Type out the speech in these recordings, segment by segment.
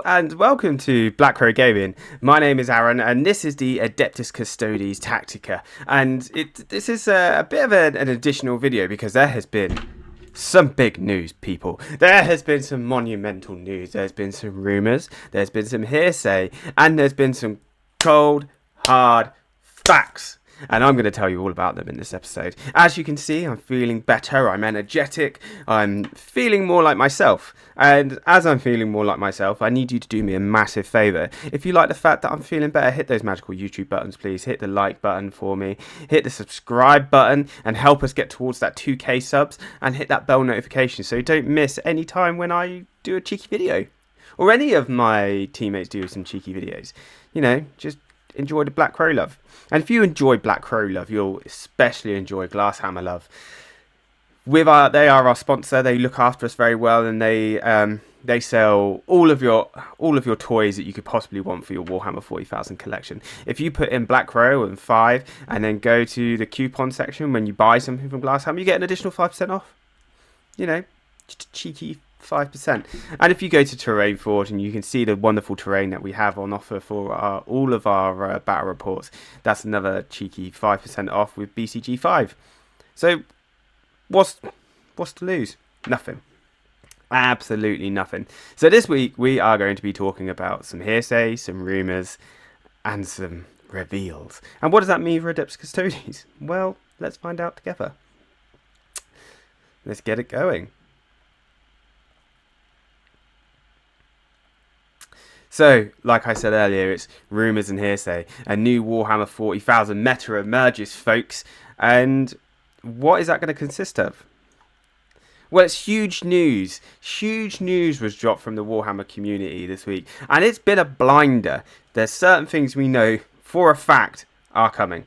and welcome to Black Crow Gaming. My name is Aaron and this is the Adeptus Custodes Tactica, and this is a bit of an additional video because there has been some big news, people. There has been some monumental news. There's been some rumours, there's been some hearsay, and there's been some cold, hard facts. And I'm going to tell you all about them in this episode. As you can see, I'm feeling better, I'm energetic, I'm feeling more like myself. And as I'm feeling more like myself, I need you to do me a massive favour. If you like the fact that I'm feeling better, hit those magical YouTube buttons, please. Hit the like button for me, hit the subscribe button, and help us get towards that 2k subs, and hit that bell notification so you don't miss any time when I do a cheeky video. Or any of my teammates do some cheeky videos. You know, just enjoy the Black Crow love. And if you enjoy Black Crow love, you'll especially enjoy Glasshammer love. They are our sponsor. They look after us very well, and they sell all of your toys that you could possibly want for your Warhammer 40,000 collection. If you put in Black Crow and 5 and then go to the coupon section when you buy something from Glasshammer, you get an additional 5% off. You know, just a cheeky 5%. And if you go to Terrain Forge and you can see the wonderful terrain that we have on offer for all of our battle reports, that's another cheeky 5% off with BCG 5. So what's to lose? Nothing. Absolutely nothing. So this week we are going to be talking about some hearsay, some rumours, and some reveals. And what does that mean for Adeptus Custodes? Well, let's find out together. Let's get it going. So, like I said earlier, it's rumours and hearsay. A new Warhammer 40,000 meta emerges, folks. And what is that going to consist of? Well, it's huge news. Huge news was dropped from the Warhammer community this week. And it's been a blinder. There's certain things we know for a fact are coming.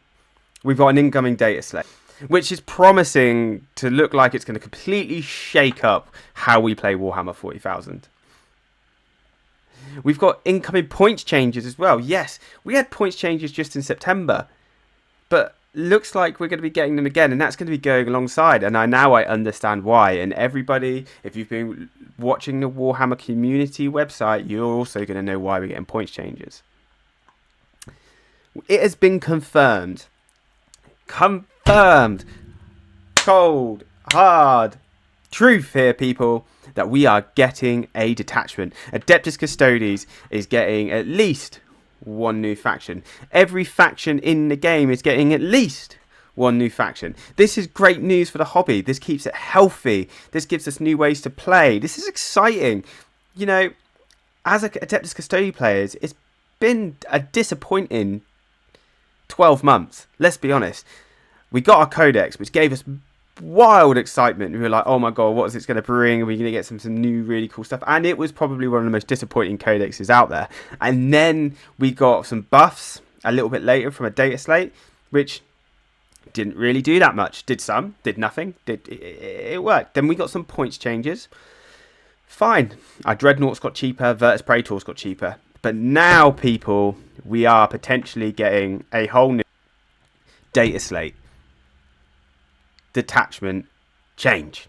We've got an incoming data slate, which is promising to look like it's going to completely shake up how we play Warhammer 40,000. We've got incoming points changes as well. Yes, we had points changes just in September, but looks like we're going to be getting them again, and that's going to be going alongside. And now I understand why. And everybody, if you've been watching the Warhammer community website, you're also going to know why we're getting points changes. It has been confirmed. Confirmed. Cold, hard truth here, people, that we are getting a detachment. Adeptus Custodes is getting at least one new faction. Every faction in the game is getting at least one new faction. This is great news for the hobby. This keeps it healthy. This gives us new ways to play. This is exciting. You know, as a Adeptus Custodes players, it's been a disappointing 12 months. Let's be honest. We got our codex, which gave us wild excitement. We were like, oh my god, what is it going to bring? Are we going to get some new really cool stuff? And it was probably one of the most disappointing codexes out there. And then we got some buffs a little bit later from a data slate, which didn't really do that much. Did some, did nothing. It worked. Then we got some points changes. Fine. Our Dreadnoughts got cheaper, Virtus Praetors got cheaper. But now, people, we are potentially getting a whole new data slate. Detachment change.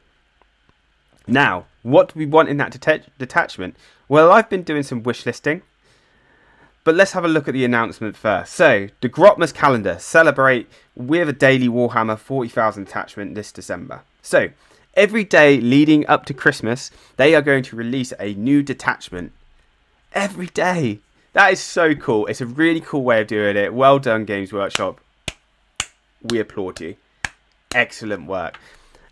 Now, what do we want in that detachment? Well, I've been doing some wish listing, but let's have a look at the announcement first. So, the Grotmas Calendar celebrate with a daily Warhammer 40,000 detachment this December. So, every day leading up to Christmas, they are going to release a new detachment. Every day. That is so cool. It's a really cool way of doing it. Well done, Games Workshop. We applaud you. Excellent work.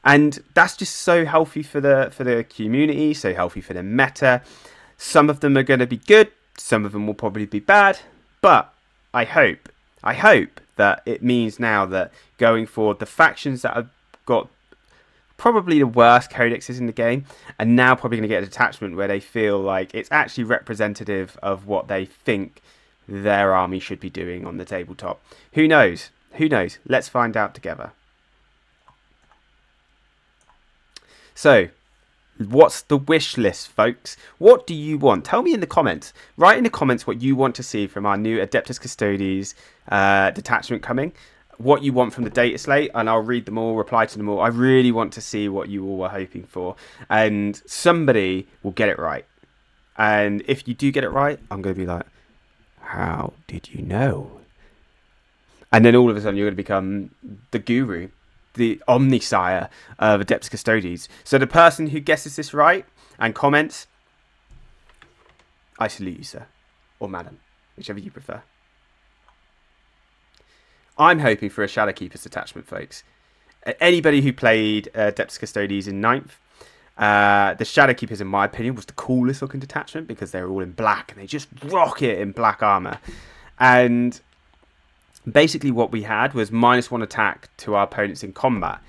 And that's just so healthy for the community, so healthy for the meta. Some of them are going to be good, some of them will probably be bad, but I hope that it means now that going forward, the factions that have got probably the worst codexes in the game are now probably going to get a detachment where they feel like it's actually representative of what they think their army should be doing on the tabletop. Who knows? Who knows? Let's find out together. So, what's the wish list, folks? What do you want? Tell me in the comments. Write in the comments what you want to see from our new Adeptus Custodes detachment coming. What you want from the data slate, and I'll read them all, reply to them all. I really want to see what you all were hoping for. And somebody will get it right. And if you do get it right, I'm going to be like, how did you know? And then all of a sudden, you're going to become the guru, the omnisire of Adeptus Custodes. So the person who guesses this right and comments, I salute you, sir. Or madam, whichever you prefer. I'm hoping for a Shadowkeeper's detachment, folks. Anybody who played Adeptus Custodes in 9th, the Shadowkeepers, in my opinion, was the coolest looking detachment because they were all in black and they just rock it in black armor. And basically what we had was -1 attack to our opponents in combat.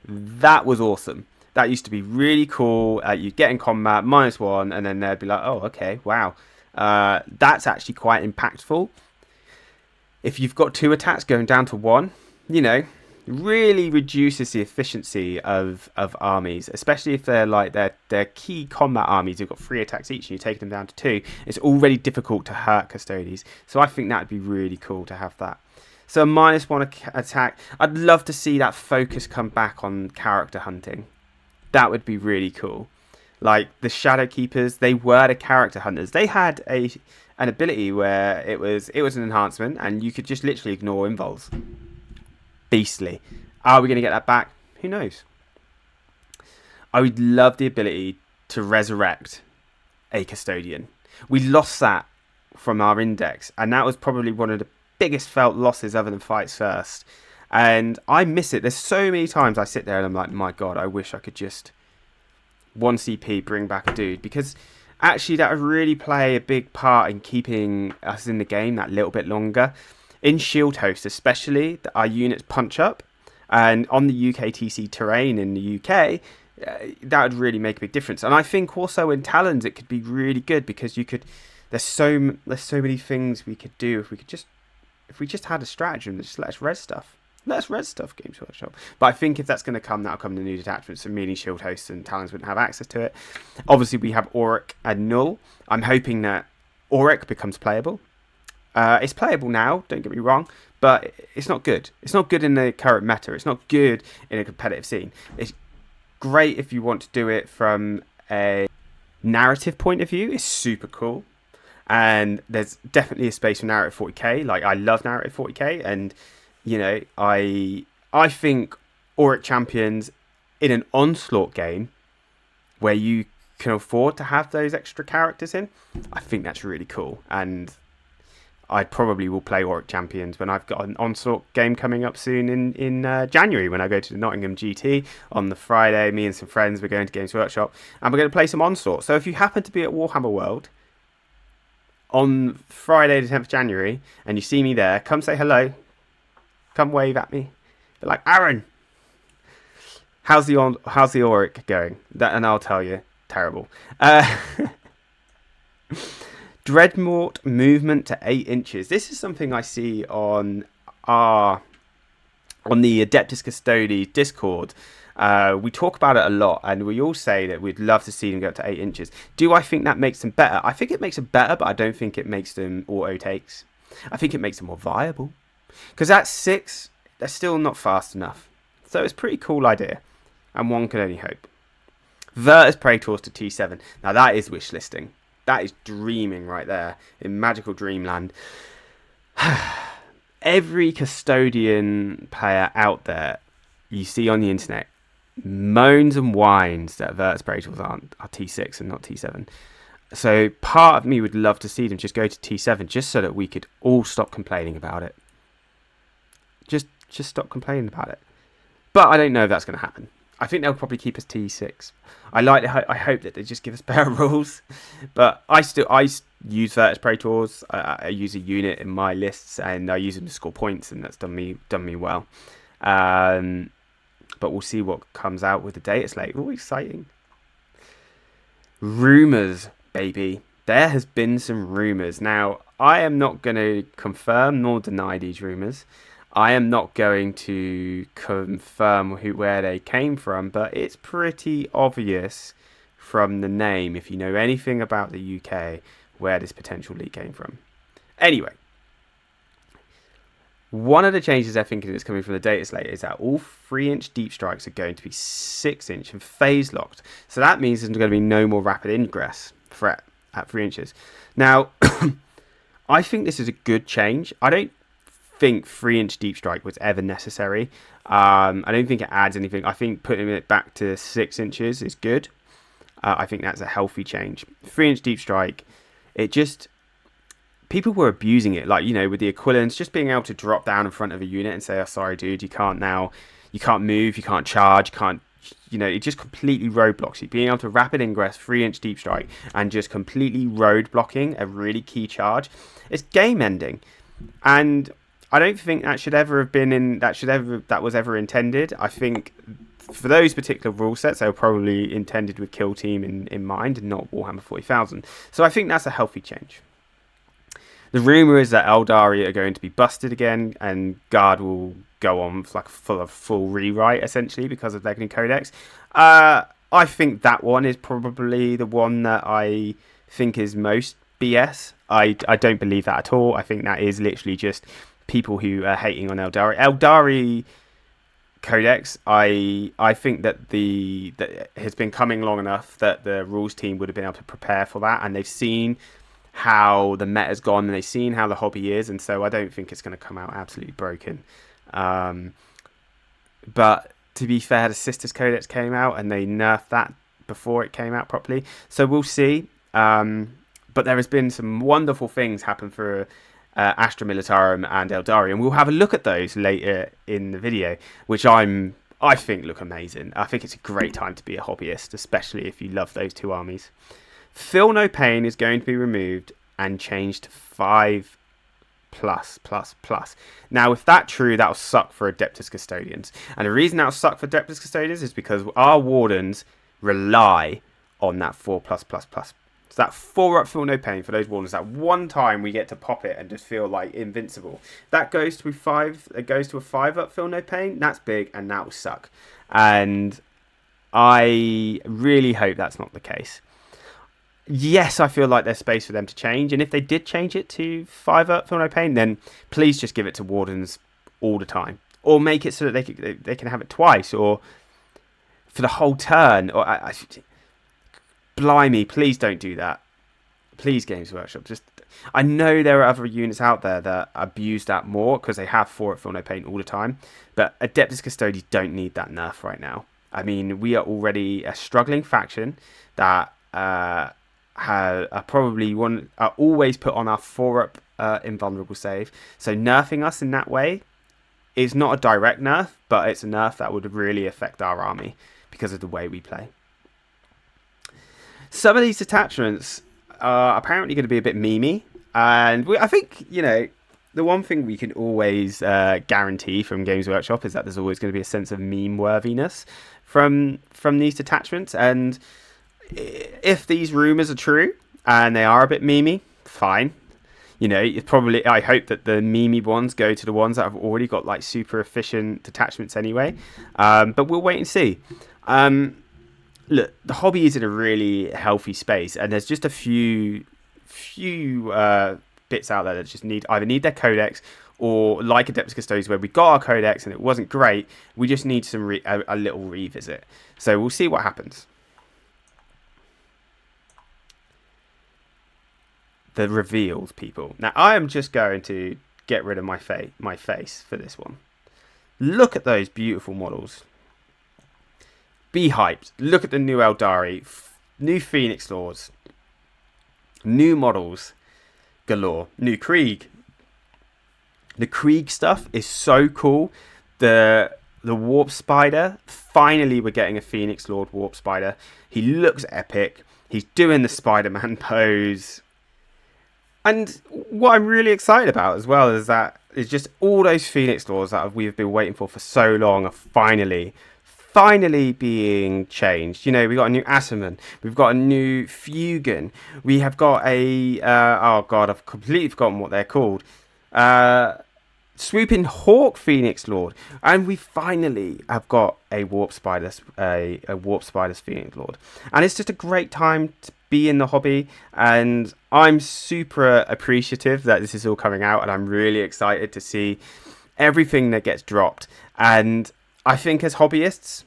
That was awesome. That used to be really cool. You'd get in combat, -1, and then they'd be like, oh, okay, wow. That's actually quite impactful. If you've got 2 attacks going down to 1, you know, really reduces the efficiency of armies, especially if they're like their key combat armies who've got 3 attacks each and you're taking them down to 2. It's already difficult to hurt Custodes. So I think that would be really cool to have that. So a -1 attack. I'd love to see that focus come back on character hunting. That would be really cool. Like the Shadowkeepers, they were the character hunters. They had an ability where it was an enhancement and you could just literally ignore invols. Beastly. Are we going to get that back? Who knows? I would love the ability to resurrect a custodian. We lost that from our index, and that was probably one of the biggest felt losses other than Fights First. And I miss it. There's so many times I sit there and I'm like, my God, I wish I could just 1 CP bring back a dude, because actually that would really play a big part in keeping us in the game that little bit longer. In Shield Host especially, our units punch up, and on the UKTC terrain in the UK, that would really make a big difference. And I think also in Talons it could be really good, because you could there's so many things we could do if we just had a stratagem that just let us res stuff. Let us res stuff, Games Workshop. But I think if that's going to come, that'll come in the new detachments, so meaning Shield Hosts and Talons wouldn't have access to it. Obviously, we have Auric and Null. I'm hoping that Auric becomes playable. It's playable now, don't get me wrong, but it's not good. It's not good in the current meta. It's not good in a competitive scene. It's great if you want to do it from a narrative point of view. It's super cool. And there's definitely a space for narrative 40k. Like, I love narrative 40k, and you know, I think Auric Champions in an Onslaught game where you can afford to have those extra characters in, I think that's really cool. And I probably will play Auric Champions when I've got an Onslaught game coming up soon in January, when I go to the Nottingham GT on the Friday. Me and some friends, we're going to Games Workshop and we're going to play some Onslaught. So if you happen to be at Warhammer World on Friday the 10th of January and you see me there, come say hello. Come wave at me. They're like, Aaron, how's the Auric going? And I'll tell you, terrible. Dreadnought movement to 8 inches. This is something I see on the Adeptus Custodes Discord. We talk about it a lot, and we all say that we'd love to see them go up to 8 inches. Do I think that makes them better? I think it makes them better, but I don't think it makes them auto takes. I think it makes them more viable. Because at 6, they're still not fast enough. So it's a pretty cool idea. And one can only hope. Virtus Praetors to T7. Now that is wish listing. That is dreaming right there. In magical dreamland. Every custodian player out there you see on the internet moans and whines that Virtus Praetors are T6 and not T7. So part of me would love to see them just go to T7, just so that we could all stop complaining about it. Just stop complaining about it. But I don't know if that's going to happen. I think they'll probably keep us T6. I hope that they just give us better rules. But I use Virtus Praetors. I use a unit in my lists, and I use them to score points, and that's done me well. But we'll see what comes out with the data slate. Oh, exciting. Rumours, baby. There has been some rumours. Now, I am not going to confirm nor deny these rumours. I am not going to confirm where they came from, but it's pretty obvious from the name, if you know anything about the UK, where this potential leak came from. Anyway, one of the changes I think is coming from the data slate is that all 3-inch deep strikes are going to be 6-inch and phase locked. So that means there's going to be no more rapid ingress threat. at 3 inches. Now, I think this is a good change. I don't think 3-inch deep strike was ever necessary. I don't think it adds anything. I think putting it back to 6 inches is good. I think that's a healthy change. 3-inch deep strike, it just, people were abusing it, like, you know, with the Aquilans, just being able to drop down in front of a unit and say, oh, sorry, dude, you can't move, you can't charge, you can't, you know, it just completely roadblocks you. Being able to rapid ingress 3-inch deep strike and just completely road blocking a really key charge, it's game ending. And I don't think that should ever have been that was ever intended. I think for those particular rule sets, they were probably intended with Kill Team in mind and not Warhammer 40,000. So I think that's a healthy change. The rumour is that Eldari are going to be busted again, and Guard will go on like full rewrite essentially because of their new codex. I think that one is probably the one that I think is most BS. I don't believe that at all. I think that is literally just people who are hating on Eldari. Eldari codex, I think that that has been coming long enough that the rules team would have been able to prepare for that, and they've seen how the meta's gone and they've seen how the hobby is, and so I don't think it's going to come out absolutely broken. But to be fair, the Sisters Codex came out and they nerfed that before it came out properly, so we'll see. But there has been some wonderful things happen for Astra Militarum and Eldari, and we'll have a look at those later in the video, which I think look amazing. I think it's a great time to be a hobbyist, especially if you love those two armies. Feel No Pain is going to be removed and changed to 5+++. Now, if that's true, that'll suck for Adeptus Custodians. And the reason that'll suck for Adeptus Custodians is because our Wardens rely on that 4+++. So that 4-up Feel No Pain for those Wardens, that one time we get to pop it and just feel like invincible. That goes to 5. It goes to a 5-up Feel No Pain. That's big, and that will suck. And I really hope that's not the case. Yes, I feel like there's space for them to change, and if they did change it to 5-up Feel No Pain, then please just give it to Wardens all the time, or make it so that they can have it twice, or for the whole turn. Or blimey, please don't do that. Please, Games Workshop. I know there are other units out there that abuse that more because they have 4-up Feel No Pain all the time, but Adeptus Custodes don't need that nerf right now. I mean, we are already a struggling faction that are always put on our 4-up invulnerable save. So nerfing us in that way is not a direct nerf, but it's a nerf that would really affect our army because of the way we play. Some of these detachments are apparently going to be a bit memey, and I think, you know, the one thing we can always guarantee from Games Workshop is that there's always going to be a sense of meme worthiness from these detachments. And if these rumours are true and they are a bit memey, fine. You know, I hope that the memey ones go to the ones that have already got like super efficient detachments anyway. But we'll wait and see. Look, the hobby is in a really healthy space, and there's just a few bits out there that just either need their codex, or like Adeptus Custodes, where we got our codex and it wasn't great, we just need a little revisit. So we'll see what happens. The reveals, people. Now, I am just going to get rid of my face for this one. Look at those beautiful models. Be hyped. Look at the new Eldari, new Phoenix Lords, new models galore, new Krieg. The Krieg stuff is so cool. The Warp Spider, finally we're getting a Phoenix Lord Warp Spider. He looks epic. He's doing the Spider-Man pose. And what I'm really excited about as well is just all those Phoenix Lords that we've been waiting for so long are finally being changed. You know, we got a new Asserman, we've got a new Fugan, we have got a oh god, I've completely forgotten what they're called, Swooping Hawk Phoenix Lord, and we finally have got a Warp Spiders Phoenix Lord, and it's just a great time to be in the hobby, and I'm super appreciative that this is all coming out, and I'm really excited to see everything that gets dropped. And I think as hobbyists,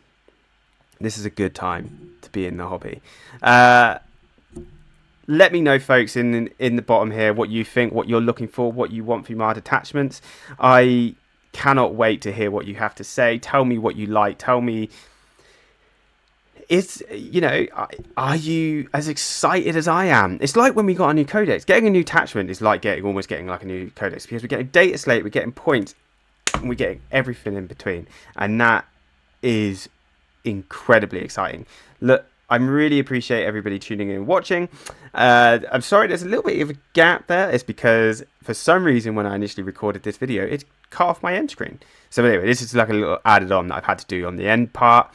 this is a good time to be in the hobby. let me know, folks, in the bottom here, what you think, what you're looking for, what you want from our detachments. I cannot wait to hear what you have to say. Tell me what you like. Tell me, are you as excited as I am? It's like when we got a new codex. Getting a new attachment is like almost getting like a new codex, because we're getting data slate, we're getting points, and we're getting everything in between, and that is incredibly exciting. Look, I really appreciate everybody tuning in and watching. I'm sorry there's a little bit of a gap there. It's because for some reason when I initially recorded this video, it cut off my end screen. So anyway, this is like a little added on that I've had to do on the end part.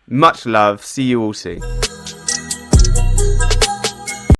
Much love. See you all soon.